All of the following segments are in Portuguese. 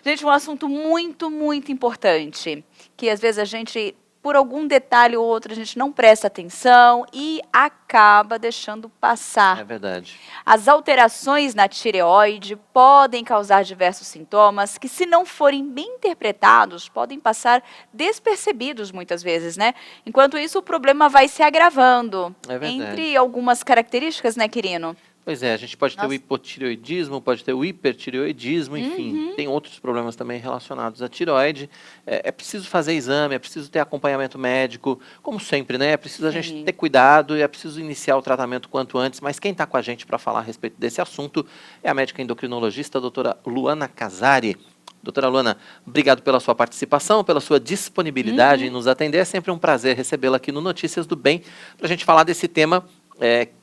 Gente, um assunto muito, muito importante, que às vezes a gente, por algum detalhe ou outro, a gente não presta atenção e acaba deixando passar. É verdade. As alterações na tireoide podem causar diversos sintomas que, se não forem bem interpretados, podem passar despercebidos muitas vezes, né? Enquanto isso, o problema vai se agravando. É verdade. Entre algumas características, né, Quirino? Pois é, a gente pode ter o Nossa. hipotireoidismo, pode ter o hipertireoidismo, enfim, tem outros problemas também relacionados à tireoide. É preciso fazer exame, é preciso ter acompanhamento médico, como sempre, né? É preciso a gente ter cuidado e é preciso iniciar o tratamento quanto antes, mas quem está com a gente para falar a respeito desse assunto é a médica endocrinologista, a doutora Luana Casari. Doutora Luana, obrigado pela sua participação, pela sua disponibilidade em nos atender. É sempre um prazer recebê-la aqui no Notícias do Bem, para a gente falar desse tema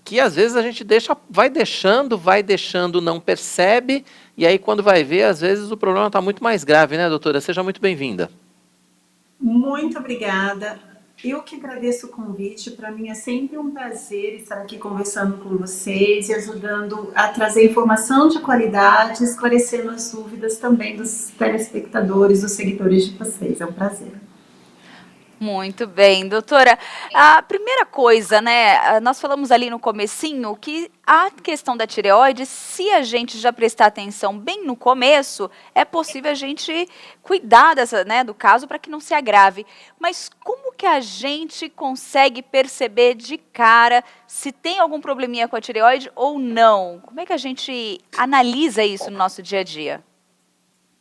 que às vezes a gente vai deixando, não percebe, e aí quando vai ver, às vezes o problema está muito mais grave, né, doutora? Seja muito bem-vinda. Muito obrigada. Eu que agradeço o convite. Para mim é sempre um prazer estar aqui conversando com vocês e ajudando a trazer informação de qualidade, esclarecendo as dúvidas também dos telespectadores, dos seguidores de vocês. É um prazer. Muito bem, doutora. A primeira coisa, né, nós falamos ali no comecinho que a questão da tireoide, se a gente já prestar atenção bem no começo, é possível a gente cuidar do caso para que não se agrave. Mas como que a gente consegue perceber de cara se tem algum probleminha com a tireoide ou não? Como é que a gente analisa isso no nosso dia a dia?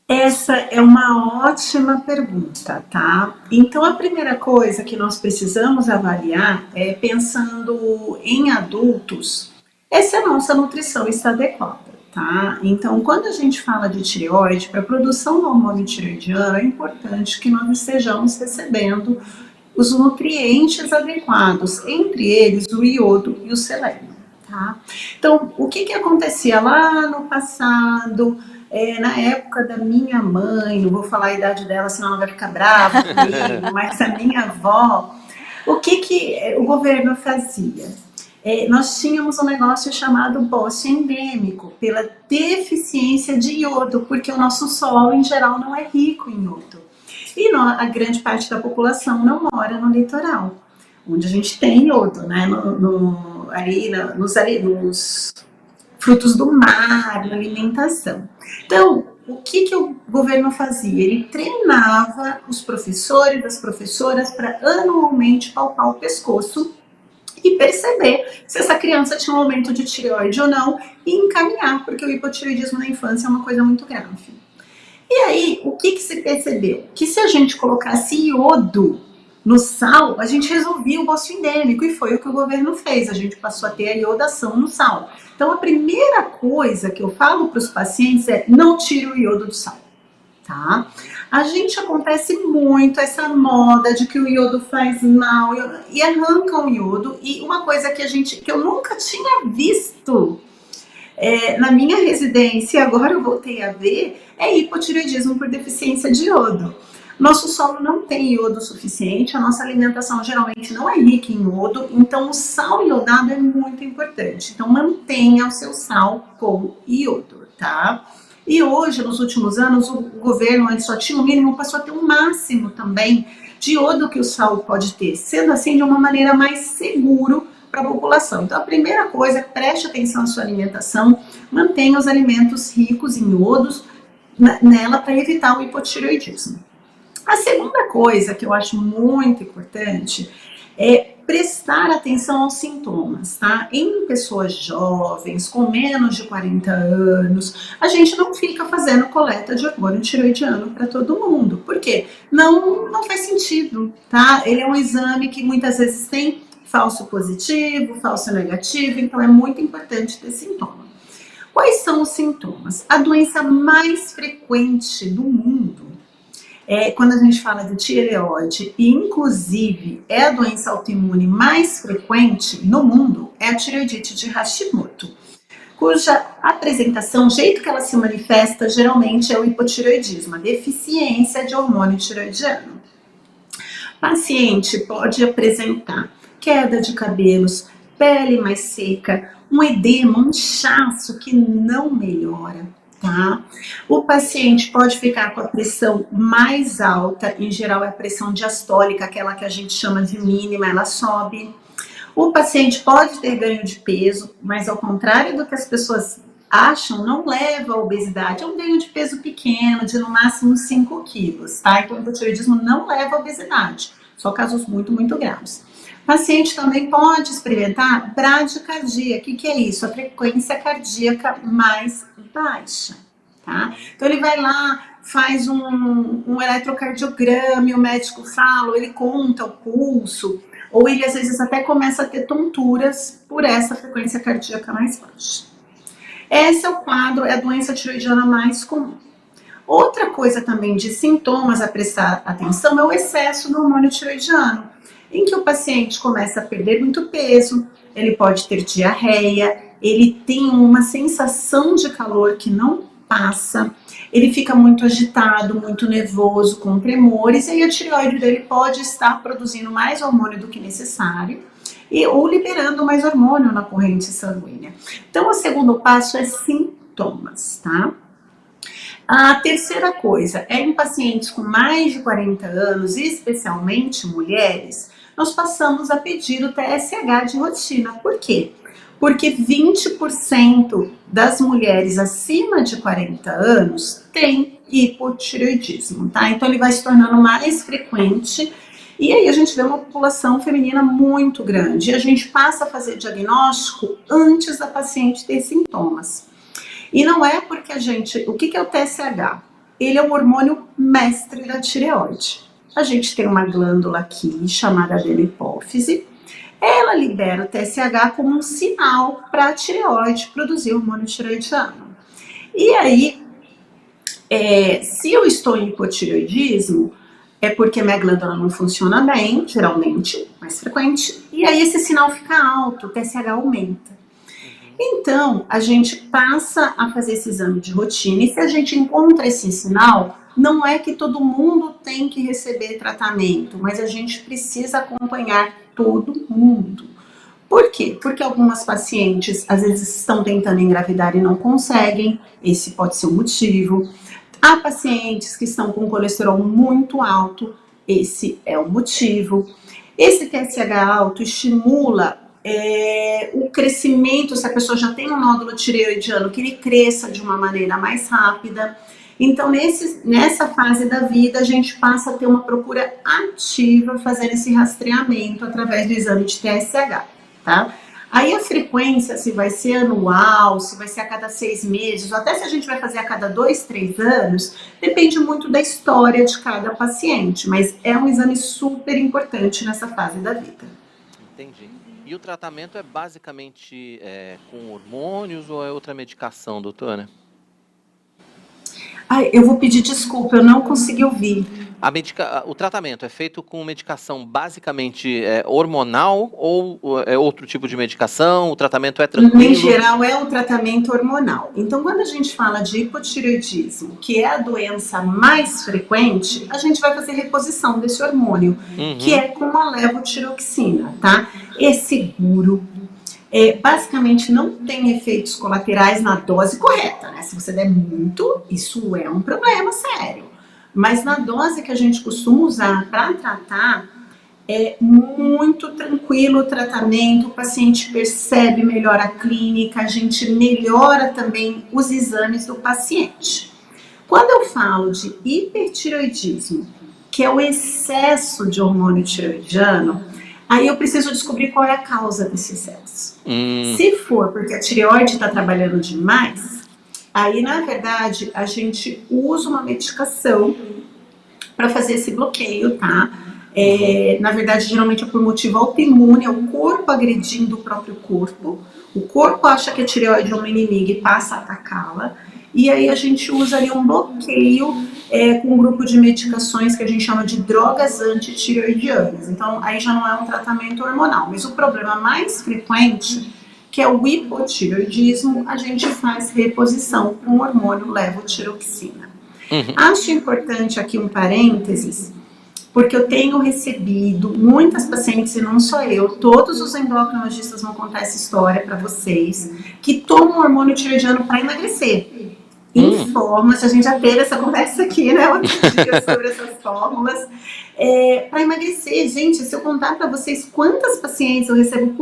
Essa é uma ótima pergunta, tá? Então, a primeira coisa que nós precisamos avaliar é, pensando em adultos, se a nossa nutrição está adequada, tá? Então, quando a gente fala de tireoide, para a produção do hormônio tireoidiano, é importante que nós estejamos recebendo os nutrientes adequados, entre eles o iodo e o selênio, tá? Então, o que acontecia lá no passado? Na época da minha mãe, não vou falar a idade dela, senão ela vai ficar brava comigo, mas a minha avó, o que o governo fazia? Nós tínhamos um negócio chamado bócio endêmico, pela deficiência de iodo, porque o nosso solo, em geral, não é rico em iodo. E a grande parte da população não mora no litoral, onde a gente tem iodo, né? Nos frutos do mar, na alimentação. Então, o que o governo fazia? Ele treinava os professores, as professoras para anualmente palpar o pescoço e perceber se essa criança tinha um aumento de tireoide ou não e encaminhar, porque o hipotireoidismo na infância é uma coisa muito grave. E aí, o que se percebeu? Que se a gente colocasse iodo no sal, a gente resolvia o bócio endêmico, e foi o que o governo fez, a gente passou a ter a iodação no sal. Então, a primeira coisa que eu falo para os pacientes é: não tire o iodo do sal, tá? A gente acontece muito essa moda de que o iodo faz mal e arrancam o iodo, e uma coisa que eu nunca tinha visto na minha residência, agora eu voltei a ver, é hipotireoidismo por deficiência de iodo. Nosso solo não tem iodo suficiente, a nossa alimentação geralmente não é rica em iodo, então o sal iodado é muito importante. Então mantenha o seu sal com iodo, tá? E hoje, nos últimos anos, o governo, antes só tinha o mínimo, passou a ter um máximo também de iodo que o sal pode ter, sendo assim de uma maneira mais seguro para a população. Então a primeira coisa é: preste atenção à sua alimentação, mantenha os alimentos ricos em iodos nela para evitar o hipotireoidismo. A segunda coisa que eu acho muito importante é prestar atenção aos sintomas, tá? Em pessoas jovens, com menos de 40 anos, a gente não fica fazendo coleta de hormônio tireoidiano para todo mundo. Por quê? Não faz sentido, tá? Ele é um exame que muitas vezes tem falso positivo, falso negativo, então é muito importante ter sintoma. Quais são os sintomas? A doença mais frequente do mundo quando a gente fala de tireoide, e inclusive é a doença autoimune mais frequente no mundo, é a tireoidite de Hashimoto, cuja apresentação, o jeito que ela se manifesta, geralmente é o hipotireoidismo, a deficiência de hormônio tireoidiano. O paciente pode apresentar queda de cabelos, pele mais seca, um edema, um inchaço que não melhora, tá? O paciente pode ficar com a pressão mais alta, em geral é a pressão diastólica, aquela que a gente chama de mínima, ela sobe. O paciente pode ter ganho de peso, mas ao contrário do que as pessoas acham, não leva à obesidade. É um ganho de peso pequeno, de no máximo 5 quilos, tá? Então o hipotireoidismo não leva à obesidade, só casos muito, muito graves. O paciente também pode experimentar bradicardia. O que é isso? A frequência cardíaca mais baixa, tá? Então ele vai lá, faz um eletrocardiograma e o médico fala, ou ele conta o pulso, ou ele às vezes até começa a ter tonturas por essa frequência cardíaca mais baixa. Esse é o quadro, é a doença tireoidiana mais comum. Outra coisa também de sintomas a prestar atenção é o excesso do hormônio tireoidiano, em que o paciente começa a perder muito peso, ele pode ter diarreia, ele tem uma sensação de calor que não passa, ele fica muito agitado, muito nervoso, com tremores, e aí a tireoide dele pode estar produzindo mais hormônio do que necessário, ou liberando mais hormônio na corrente sanguínea. Então, o segundo passo é sintomas, tá? A terceira coisa é em pacientes com mais de 40 anos, especialmente mulheres, nós passamos a pedir o TSH de rotina. Por quê? Porque 20% das mulheres acima de 40 anos têm hipotireoidismo, tá? Então ele vai se tornando mais frequente e aí a gente vê uma população feminina muito grande e a gente passa a fazer diagnóstico antes da paciente ter sintomas. E não é porque a gente... O que é o TSH? Ele é o hormônio mestre da tireoide. A gente tem uma glândula aqui, chamada adenohipófise. Ela libera o TSH como um sinal para a tireoide produzir hormônio tireoidiano. E aí, se eu estou em hipotireoidismo, é porque minha glândula não funciona bem, geralmente, mais frequente, e aí esse sinal fica alto, o TSH aumenta. Então, a gente passa a fazer esse exame de rotina, e se a gente encontra esse sinal, não é que todo mundo tem que receber tratamento, mas a gente precisa acompanhar todo mundo. Por quê? Porque algumas pacientes, às vezes, estão tentando engravidar e não conseguem, esse pode ser o motivo. Há pacientes que estão com colesterol muito alto, esse é o motivo. Esse TSH alto estimula o crescimento, se a pessoa já tem um nódulo tireoidiano, que ele cresça de uma maneira mais rápida. Então, nessa fase da vida, a gente passa a ter uma procura ativa, fazendo esse rastreamento através do exame de TSH, tá? Aí a frequência, se vai ser anual, se vai ser a cada 6 meses, ou até se a gente vai fazer a cada 2, 3 anos, depende muito da história de cada paciente, mas é um exame super importante nessa fase da vida. Entendi. E o tratamento é basicamente com hormônios ou é outra medicação, doutora? Ai, eu vou pedir desculpa, eu não consegui ouvir. O tratamento é feito com medicação basicamente hormonal ou é outro tipo de medicação? O tratamento é tranquilo? Em geral, é um tratamento hormonal. Então, quando a gente fala de hipotireoidismo, que é a doença mais frequente, a gente vai fazer reposição desse hormônio, que é com a levotiroxina, tá? É seguro. Basicamente não tem efeitos colaterais na dose correta, né? Se você der muito, isso é um problema sério. Mas na dose que a gente costuma usar para tratar, é muito tranquilo o tratamento, o paciente percebe melhor a clínica, a gente melhora também os exames do paciente. Quando eu falo de hipertireoidismo, que é o excesso de hormônio tireoidiano, aí eu preciso descobrir qual é a causa desse excesso. Se for porque a tireoide está trabalhando demais, aí na verdade a gente usa uma medicação para fazer esse bloqueio, tá? Na verdade, geralmente é por motivo autoimune, é o corpo agredindo o próprio corpo. O corpo acha que a tireoide é uma inimiga e passa a atacá-la. E aí a gente usa ali um bloqueio com um grupo de medicações que a gente chama de drogas antitireoidianas. Então, aí já não é um tratamento hormonal. Mas o problema mais frequente, que é o hipotireoidismo, a gente faz reposição com o hormônio levotiroxina. Acho importante aqui um parênteses, porque eu tenho recebido muitas pacientes, e não só eu, todos os endocrinologistas vão contar essa história para vocês, que tomam hormônio tireoidiano para emagrecer. em fórmulas, a gente já teve essa conversa aqui, né, outro dia sobre essas fórmulas, para emagrecer. Gente, se eu contar para vocês quantas pacientes eu recebo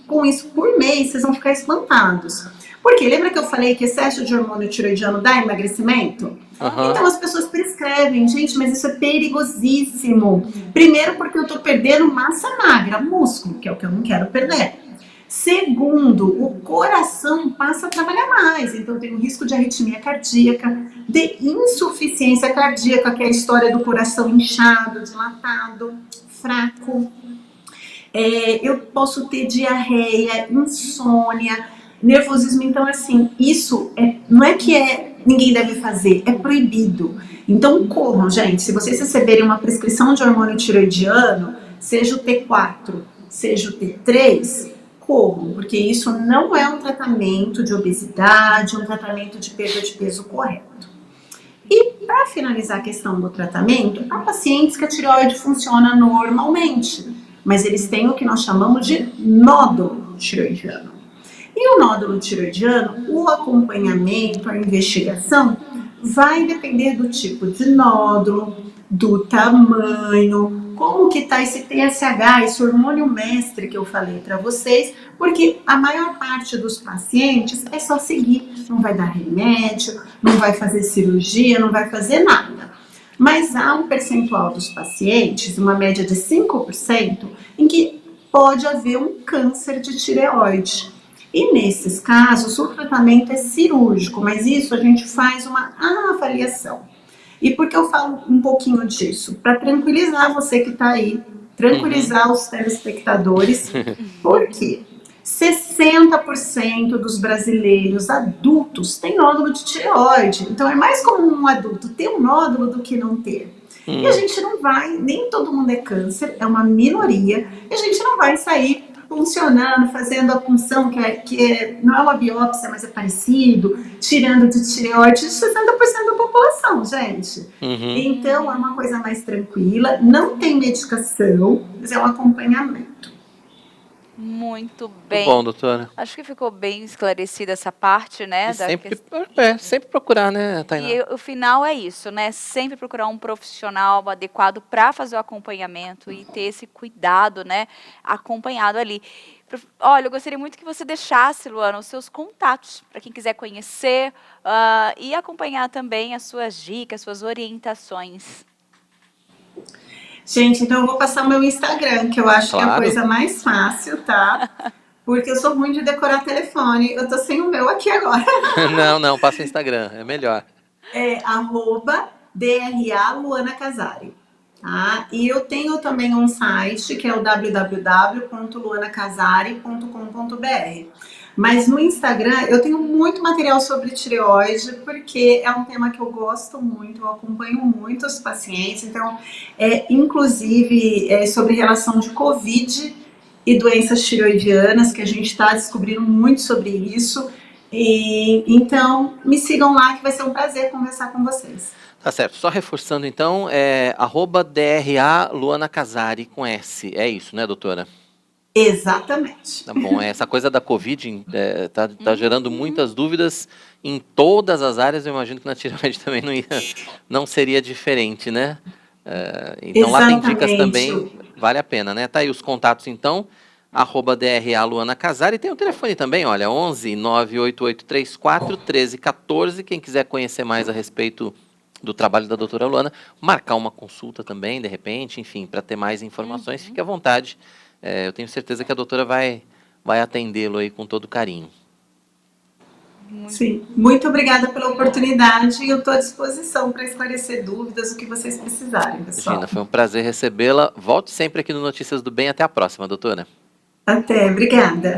com isso por mês, vocês vão ficar espantados. Porque lembra que eu falei que excesso de hormônio tiroidiano dá emagrecimento? Então as pessoas prescrevem, gente, mas isso é perigosíssimo. Primeiro porque eu tô perdendo massa magra, músculo, que é o que eu não quero perder. Segundo, o coração passa a trabalhar mais, então eu tenho risco de arritmia cardíaca, de insuficiência cardíaca, que é a história do coração inchado, dilatado, fraco. Eu posso ter diarreia, insônia, nervosismo. Então, assim, isso não é que ninguém deve fazer, é proibido. Então, corram, gente. Se vocês receberem uma prescrição de hormônio tiroidiano, seja o T4, seja o T3, corram, porque isso não é um tratamento de obesidade, um tratamento de perda de peso correto. E, para finalizar a questão do tratamento, há pacientes que a tireoide funciona normalmente, mas eles têm o que nós chamamos de nódulo tiroidiano. E o nódulo tiroidiano, o acompanhamento, a investigação, vai depender do tipo de nódulo, do tamanho, como que está esse TSH, esse hormônio mestre que eu falei para vocês, porque a maior parte dos pacientes é só seguir, não vai dar remédio, não vai fazer cirurgia, não vai fazer nada. Mas há um percentual dos pacientes, uma média de 5%, em que pode haver um câncer de tireoide. E nesses casos, o tratamento é cirúrgico, mas isso a gente faz uma avaliação. E por que eu falo um pouquinho disso? Para tranquilizar você que está aí, tranquilizar os telespectadores, porque 60% dos brasileiros adultos têm nódulo de tireoide. Então é mais comum um adulto ter um nódulo do que não ter. E a gente não vai, nem todo mundo é câncer, é uma minoria, e a gente não vai sair funcionando, fazendo a punção não é uma biópsia, mas é parecido, tirando de tireoide de 60% da população, gente. Então é uma coisa mais tranquila, não tem medicação, mas é um acompanhamento. Muito bem. Muito bom, doutora. Acho que ficou bem esclarecida essa parte, né? Sempre procurar, né, Tainá? E o final é isso, né? Sempre procurar um profissional adequado para fazer o acompanhamento e ter esse cuidado, né? Acompanhado ali. Olha, eu gostaria muito que você deixasse, Luana, os seus contatos para quem quiser conhecer e acompanhar também as suas dicas, suas orientações. Gente, então eu vou passar o meu Instagram, que eu acho que é a coisa mais fácil, tá? Porque eu sou ruim de decorar telefone. Eu tô sem o meu aqui agora. Não, passa o Instagram, é melhor. É @DRA Luana Casari. Tá? E eu tenho também um site que é o www.luanacasari.com.br. Mas no Instagram eu tenho muito material sobre tireoide, porque é um tema que eu gosto muito, eu acompanho muito os pacientes. Então, inclusive sobre relação de Covid e doenças tireoidianas, que a gente está descobrindo muito sobre isso. Então, me sigam lá, que vai ser um prazer conversar com vocês. Tá certo. Só reforçando, então, @DRA Luana Casari com S. É isso, né, doutora? Exatamente. Tá bom. Essa coisa da Covid tá gerando muitas dúvidas em todas as áreas. Eu imagino que na tireoide também não seria diferente, né? Então lá tem dicas também, vale a pena, né? Tá aí os contatos, então, @DRA Luana Casari. E tem o telefone também, olha, 11 98834 1314. Quem quiser conhecer mais a respeito do trabalho da doutora Luana, marcar uma consulta também, de repente, enfim, para ter mais informações, fique à vontade. Eu tenho certeza que a doutora vai atendê-lo aí com todo carinho. Sim, muito obrigada pela oportunidade e eu estou à disposição para esclarecer dúvidas, o que vocês precisarem, pessoal. Gina, foi um prazer recebê-la. Volte sempre aqui no Notícias do Bem. Até a próxima, doutora. Até, obrigada.